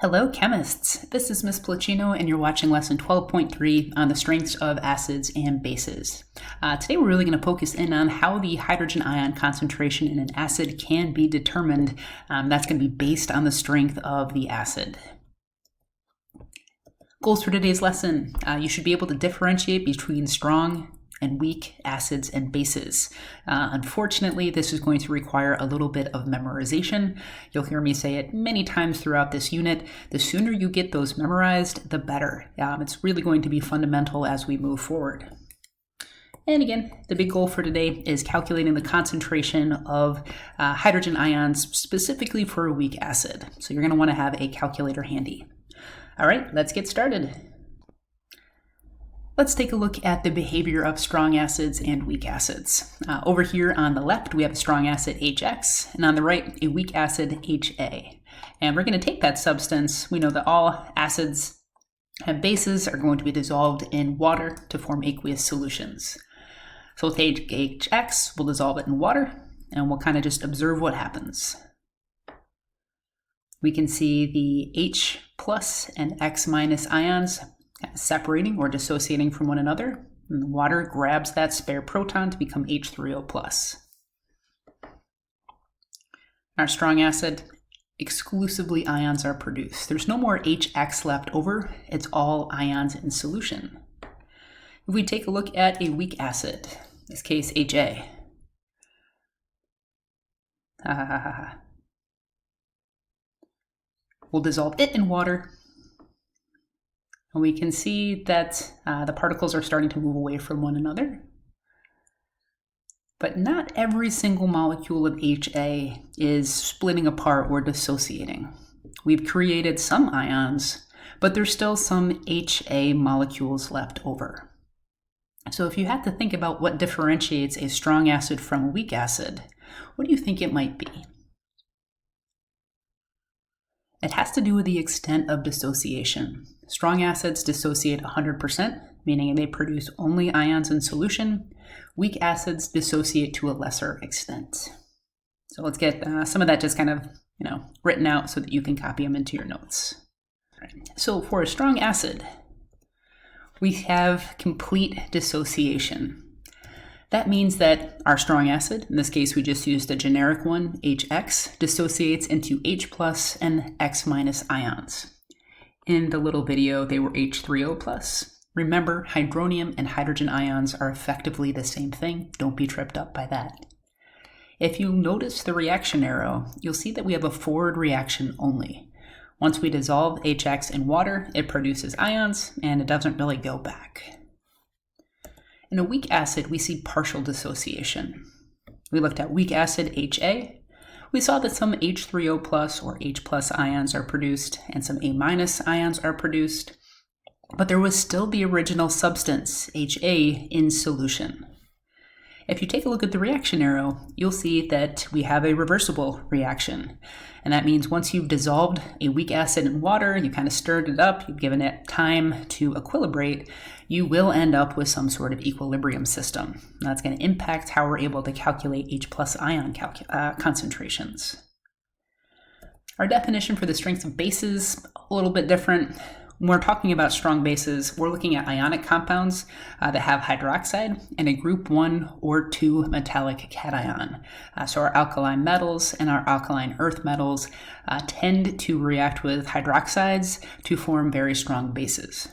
Hello, chemists. This is Ms. Placino, and you're watching lesson 12.3 on the strengths of acids and bases. Today, we're really going to focus in on how the hydrogen ion concentration in an acid can be determined. That's going to be based on the strength of the acid. Goals for today's lesson. You should be able to differentiate between strong and weak acids and bases. Unfortunately, this is going to require a little bit of memorization. You'll hear me say it many times throughout this unit. The sooner you get those memorized, the better. It's really going to be fundamental as we move forward. And again, the big goal for today is calculating the concentration of hydrogen ions specifically for a weak acid. So you're going to want to have a calculator handy. All right, let's get started. Let's take a look at the behavior of strong acids and weak acids. Over here on the left, we have a strong acid HX, and on the right, a weak acid HA. And we're going to take that substance. We know that all acids and bases are going to be dissolved in water to form aqueous solutions. So we'll take HX, we'll dissolve it in water, and we'll kind of just observe what happens. We can see the H plus and X minus ions separating or dissociating from one another, and the water grabs that spare proton to become H3O plus. Our strong acid, exclusively ions are produced. There's no more HX left over, it's all ions in solution. If we take a look at a weak acid, in this case HA, we'll dissolve it in water. And we can see that the particles are starting to move away from one another. But not every single molecule of HA is splitting apart or dissociating. We've created some ions, but there's still some HA molecules left over. So if you had to think about what differentiates a strong acid from a weak acid, what do you think it might be? It has to do with the extent of dissociation. Strong acids dissociate 100%, meaning they produce only ions in solution. Weak acids dissociate to a lesser extent. So let's get some of that just kind of, written out so that you can copy them into your notes. All right. So for a strong acid, we have complete dissociation. That means that our strong acid, in this case we just used a generic one, HX, dissociates into H plus and X minus ions. In the little video, they were H3O plus. Remember, hydronium and hydrogen ions are effectively the same thing. Don't be tripped up by that. If you notice the reaction arrow, you'll see that we have a forward reaction only. Once we dissolve HX in water, it produces ions, and it doesn't really go back. In a weak acid, we see partial dissociation. We looked at weak acid HA. We saw that some H3O plus or H plus ions are produced and some A minus ions are produced, but there was still the original substance, HA, in solution. If you take a look at the reaction arrow, you'll see that we have a reversible reaction. And that means once you've dissolved a weak acid in water, you kind of stirred it up, you've given it time to equilibrate, you will end up with some sort of equilibrium system. And that's going to impact how we're able to calculate H plus ion concentrations. Our definition for the strength of bases, a little bit different. When we're talking about strong bases, we're looking at ionic compounds that have hydroxide and a group 1 or 2 metallic cation. So our alkaline metals and our alkaline earth metals tend to react with hydroxides to form very strong bases.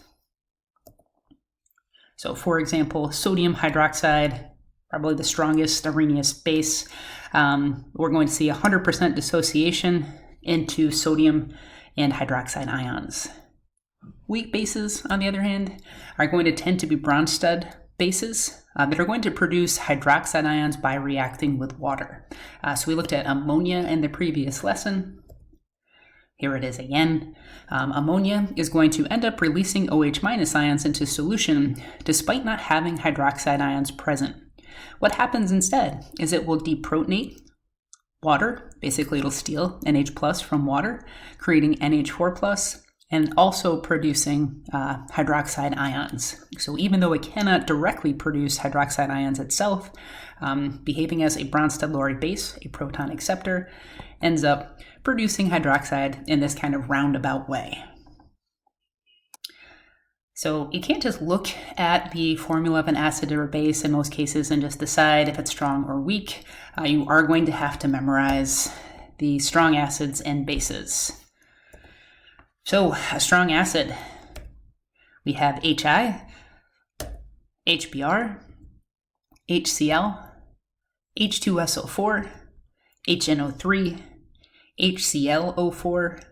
So for example, sodium hydroxide, probably the strongest Arrhenius base, we're going to see 100% dissociation into sodium and hydroxide ions. Weak bases, on the other hand, are going to tend to be Bronsted bases that are going to produce hydroxide ions by reacting with water. So we looked at ammonia in the previous lesson. Here it is again. Ammonia is going to end up releasing OH minus ions into solution despite not having hydroxide ions present. What happens instead is it will deprotonate water. Basically, it'll steal NH plus from water, creating NH4 plus, and also producing hydroxide ions. So even though it cannot directly produce hydroxide ions itself, behaving as a Bronsted-Lowry base, a proton acceptor, ends up producing hydroxide in this kind of roundabout way. So you can't just look at the formula of an acid or a base in most cases and just decide if it's strong or weak. You are going to have to memorize the strong acids and bases. So a strong acid, we have HI, HBr, HCl, H2SO4, HNO3, HClO4,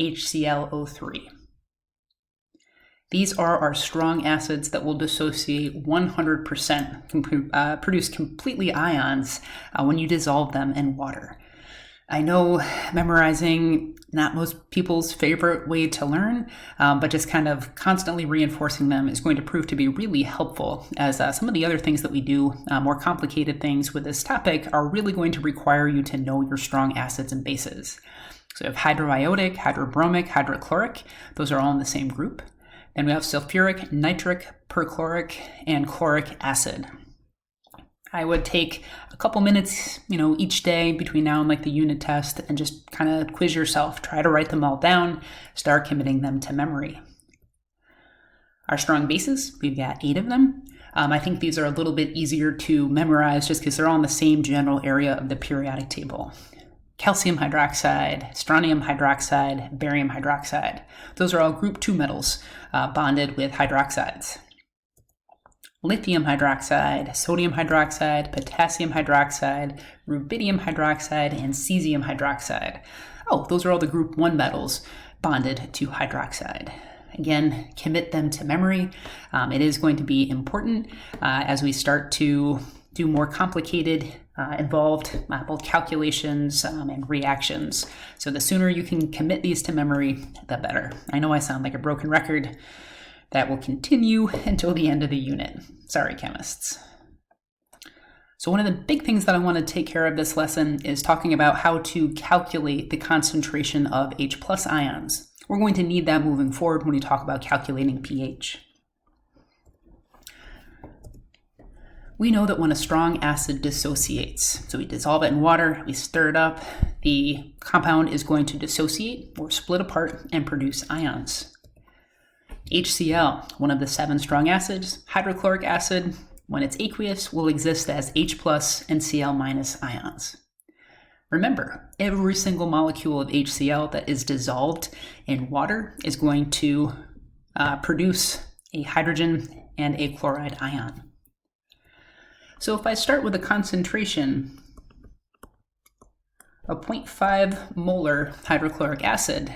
HClO3. These are our strong acids that will dissociate 100%, produce completely ions when you dissolve them in water. I know memorizing not most people's favorite way to learn, but just kind of constantly reinforcing them is going to prove to be really helpful, as some of the other things that we do, more complicated things with this topic, are really going to require you to know your strong acids and bases. So we have hydroiodic, hydrobromic, hydrochloric. Those are all in the same group. Then we have sulfuric, nitric, perchloric, and chloric acid. I would take a couple minutes, each day between now and like the unit test and just kind of quiz yourself. Try to write them all down, start committing them to memory. Our strong bases, we've got 8 of them. I think these are a little bit easier to memorize just because they're all in the same general area of the periodic table. Calcium hydroxide, strontium hydroxide, barium hydroxide. Those are all group 2 metals bonded with hydroxides. Lithium hydroxide, sodium hydroxide, potassium hydroxide, rubidium hydroxide, and cesium hydroxide. Oh, those are all the group 1 metals bonded to hydroxide. Again, commit them to memory. It is going to be important as we start to do more complicated, involved both calculations and reactions. So the sooner you can commit these to memory, the better. I know I sound like a broken record. That will continue until the end of the unit. Sorry, chemists. So one of the big things that I want to take care of this lesson is talking about how to calculate the concentration of H+ ions. We're going to need that moving forward when we talk about calculating pH. We know that when a strong acid dissociates, so we dissolve it in water, we stir it up, the compound is going to dissociate or split apart and produce ions. HCl, one of the 7 strong acids, hydrochloric acid, when it's aqueous, will exist as H+ and Cl- ions. Remember, every single molecule of HCl that is dissolved in water is going to produce a hydrogen and a chloride ion. So if I start with a concentration of 0.5 molar hydrochloric acid,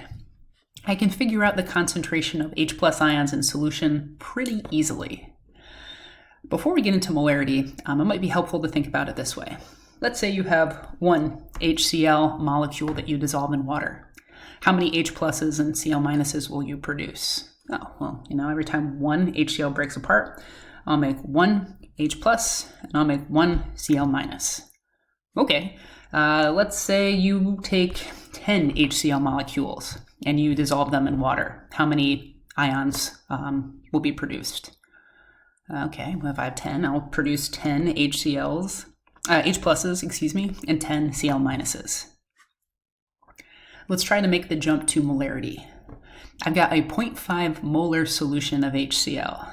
I can figure out the concentration of H+ ions in solution pretty easily. Before we get into molarity, it might be helpful to think about it this way. Let's say you have one HCl molecule that you dissolve in water. How many H+ and Cl- will you produce? Oh, well, every time one HCl breaks apart, I'll make one H+ and I'll make one Cl-. Okay, let's say you take 10 HCl molecules and you dissolve them in water. How many ions will be produced? Okay, well, if I have 10, I'll produce 10 H+, and 10 Cl-. Let's try to make the jump to molarity. I've got a 0.5 molar solution of HCl.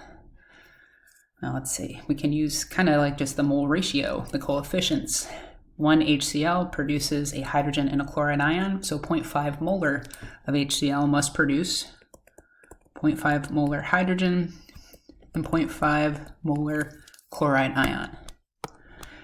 Now let's see, we can use kind of like just the mole ratio, the coefficients. One HCl produces a hydrogen and a chloride ion, so 0.5 molar of HCl must produce 0.5 molar hydrogen and 0.5 molar chloride ion.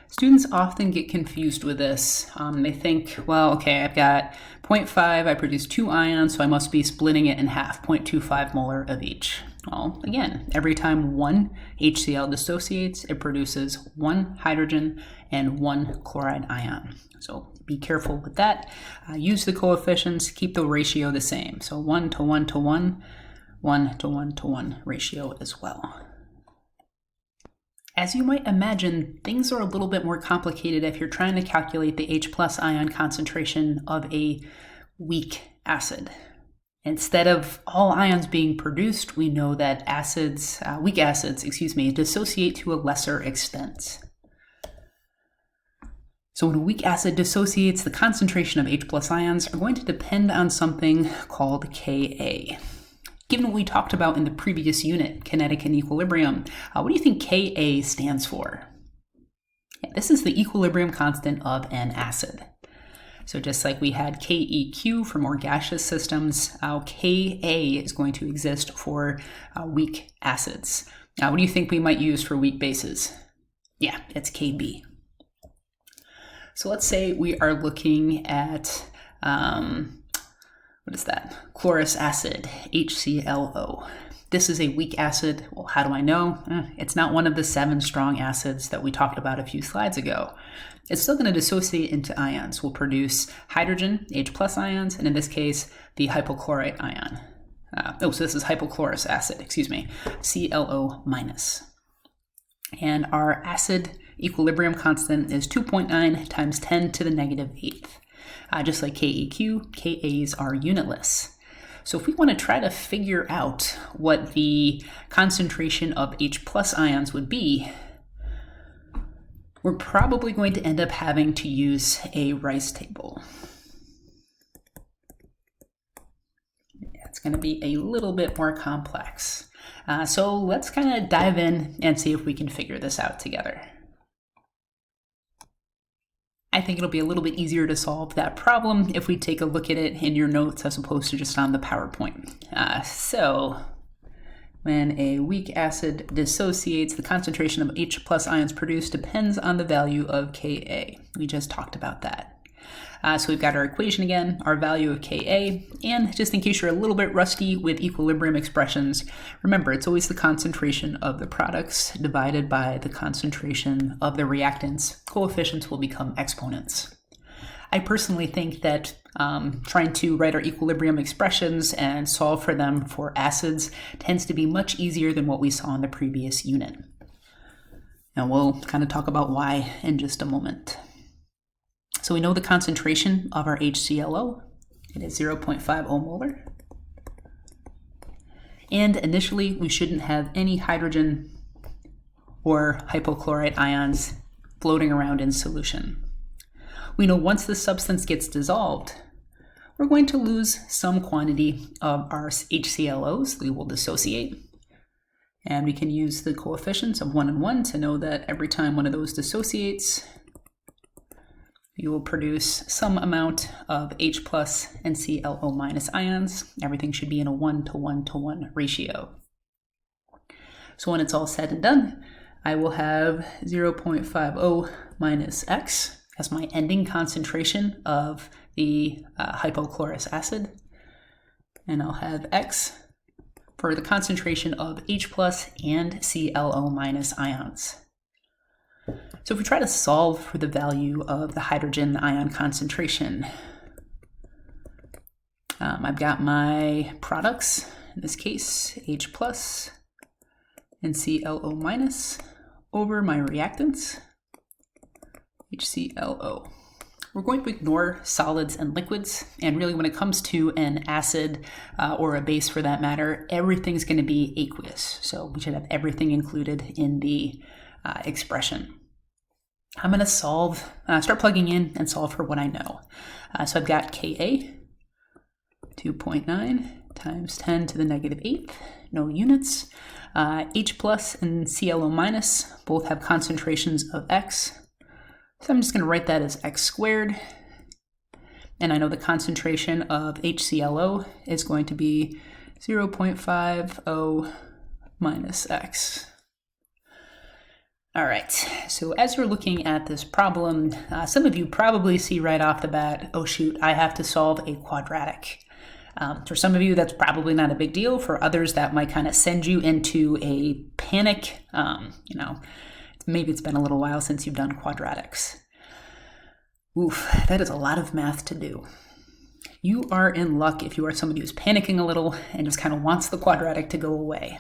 Students often get confused with this. They think, well, okay, I've got 0.5, I produce 2 ions, so I must be splitting it in half, 0.25 molar of each. Well, again, every time one HCl dissociates, it produces 1 hydrogen and 1 chloride ion. So be careful with that. Use the coefficients, keep the ratio the same. So 1 to 1 to 1, 1 to 1 to 1 ratio as well. As you might imagine, things are a little bit more complicated if you're trying to calculate the H+ ion concentration of a weak acid. Instead of all ions being produced, we know that weak acids, dissociate to a lesser extent. So when a weak acid dissociates, the concentration of H+ ions are going to depend on something called Ka. Given what we talked about in the previous unit, kinetic and equilibrium, what do you think Ka stands for? Yeah, this is the equilibrium constant of an acid. So just like we had KeQ for more gaseous systems, Ka is going to exist for weak acids. What do you think we might use for weak bases? Yeah, it's Kb. So let's say we are looking at, what is that? Chlorous acid, HClO. This is a weak acid. Well, how do I know? It's not one of the 7 strong acids that we talked about a few slides ago. It's still going to dissociate into ions. We'll produce hydrogen, H+ ions, and in this case, the hypochlorite ion. So this is hypochlorous acid, ClO-. And our acid equilibrium constant is 2.9 times 10 to the -8th. Just like KeQ, Kas are unitless. So if we want to try to figure out what the concentration of H+ ions would be, we're probably going to end up having to use a Rice table. It's going to be a little bit more complex. So let's kind of dive in and see if we can figure this out together. I think it'll be a little bit easier to solve that problem if we take a look at it in your notes as opposed to just on the PowerPoint. So when a weak acid dissociates, the concentration of H+ ions produced depends on the value of Ka. We just talked about that. So we've got our equation again, our value of Ka, and just in case you're a little bit rusty with equilibrium expressions, remember it's always the concentration of the products divided by the concentration of the reactants. Coefficients will become exponents. I personally think that trying to write our equilibrium expressions and solve for them for acids tends to be much easier than what we saw in the previous unit. And we'll kind of talk about why in just a moment. So we know the concentration of our HClO. It is 0.50 molar. And initially, we shouldn't have any hydrogen or hypochlorite ions floating around in solution. We know once the substance gets dissolved, we're going to lose some quantity of our HClOs. We will dissociate. And we can use the coefficients of 1 and 1 to know that every time one of those dissociates, you will produce some amount of H+ and ClO- ions. Everything should be in a 1:1:1 ratio. So when it's all said and done, I will have 0.50 minus X as my ending concentration of the hypochlorous acid. And I'll have X for the concentration of H+ and ClO- ions. So if we try to solve for the value of the hydrogen ion concentration, I've got my products, in this case, H+ and ClO- over my reactants, HClO. We're going to ignore solids and liquids, and really when it comes to an acid or a base for that matter, everything's going to be aqueous. So we should have everything included in the expression. I'm going to start plugging in and solve for what I know. So I've got Ka, 2.9 times 10 to the -8th, no units. H+ and ClO- both have concentrations of X. So I'm just going to write that as X squared. And I know the concentration of HClO is going to be 0.50 minus X. All right, so as you're looking at this problem, some of you probably see right off the bat, oh shoot, I have to solve a quadratic. For some of you, that's probably not a big deal. For others, that might kind of send you into a panic. Maybe it's been a little while since you've done quadratics. Oof, that is a lot of math to do. You are in luck if you are somebody who's panicking a little and just kind of wants the quadratic to go away.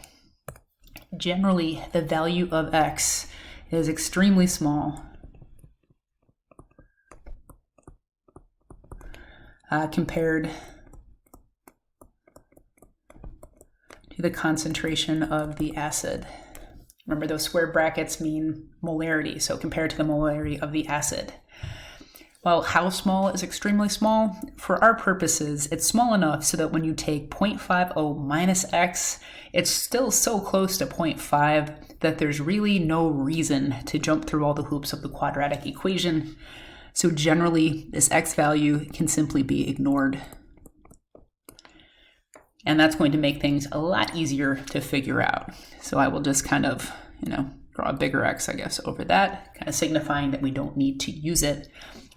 Generally, the value of X is extremely small compared to the concentration of the acid. Remember, those square brackets mean molarity, so compared to the molarity of the acid. Well, how small is extremely small? For our purposes, it's small enough so that when you take 0.50 minus x, it's still so close to 0.5 that there's really no reason to jump through all the hoops of the quadratic equation. So generally, this x value can simply be ignored. And that's going to make things a lot easier to figure out. So I will just kind of, draw a bigger x, I guess, over that, kind of signifying that we don't need to use it.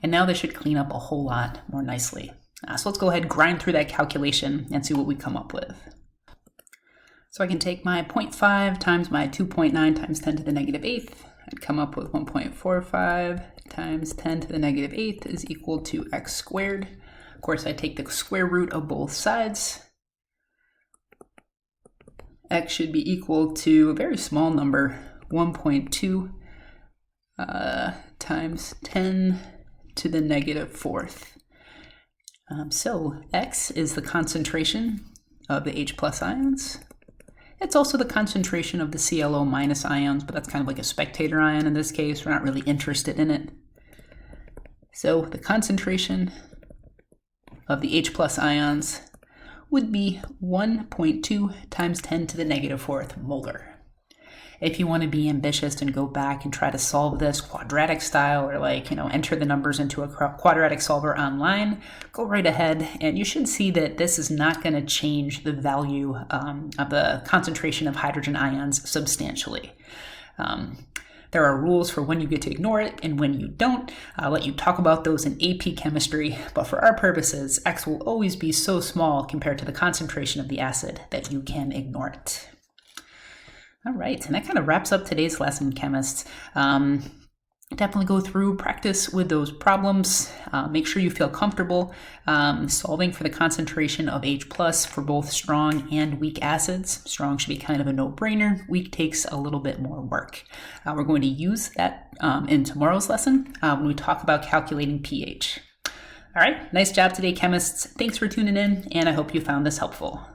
And now this should clean up a whole lot more nicely. So let's go ahead and grind through that calculation and see what we come up with. So I can take my 0.5 times my 2.9 times 10 to the negative 8th. I'd come up with 1.45 times 10 to the negative 8th is equal to x squared. Of course, I take the square root of both sides. X should be equal to a very small number, 1.2 times 10 to the negative 4th. So X is the concentration of the H plus ions. It's also the concentration of the ClO minus ions, but that's kind of like a spectator ion in this case. We're not really interested in it. So the concentration of the H plus ions would be 1.2 times 10 to the negative 4th molar. If you want to be ambitious and go back and try to solve this quadratic style, or enter the numbers into a quadratic solver online, go right ahead, and you should see that this is not going to change the value of the concentration of hydrogen ions substantially. There are rules for when you get to ignore it and when you don't. I'll let you talk about those in AP chemistry, but for our purposes, X will always be so small compared to the concentration of the acid that you can ignore it. All right, and that kind of wraps up today's lesson, chemists. Definitely go through, practice with those problems. Make sure you feel comfortable solving for the concentration of H plus for both strong and weak acids. Strong should be kind of a no-brainer. Weak takes a little bit more work. We're going to use that in tomorrow's lesson when we talk about calculating pH. All right, nice job today, chemists. Thanks for tuning in, and I hope you found this helpful.